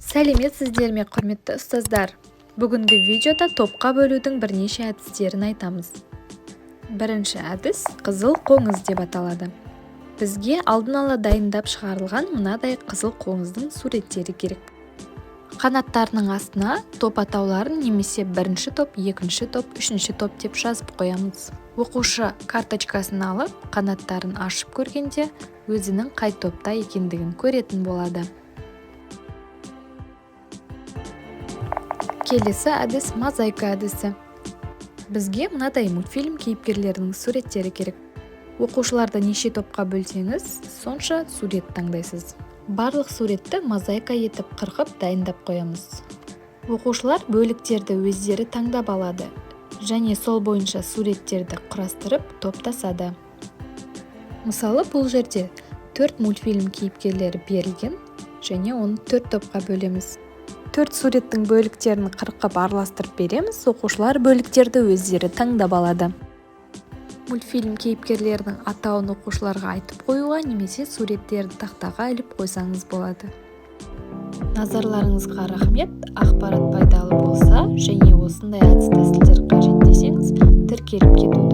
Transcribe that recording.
Сәлеметсіздер ме, құрметті ұстаздар. Бүгінгі видеода топқа бөлудің бірнеше әдістерін айтамыз. Бірінші әдіс қызыл қоңыз деп аталады. Бізге алдын ала дайындап шығарылған мынадай қызыл қоңыздың суреттері керек. Қанаттарының астына топ атауларын немесе бірінші топ, екінші топ, үшінші топ деп жазып қоямыз. Оқушы карточкасын алып, қанаттарын ашып көргенде өзінің қай топта екендігін көретін болады. Келесі әдіс мозаика әдісі. Бізге мынадай мультфильм кейіпкерлерінің суреттері керек. Оқушыларды неше топқа бөлсеңіз, сонша сурет таңдайсыз. Барлық суретті мозаика етіп қырқып дайындап қоямыз. Оқушылар бөліктерді өздері таңдап алады және сол бойынша суреттерді құрастырып топтасады. Мысалы, бұл жерде 4 мультфильм кейіпкерлері берілген және оны 4 топқа бөлеміз. 4 суреттің бөліктерін қырқып араластырып береміз, оқушылар бөліктерді өздері таңдап алады. Мультфильм кейіпкерлерінің атауын оқушыларға айтып қоюға немесе суреттерді тақтаға іліп қойсаңыз болады. Назарларыңызға рахмет. Ақпарат пайдалы болса және осындай әдіс тәсілдер қажет десеңіз, тіркеліп кетуді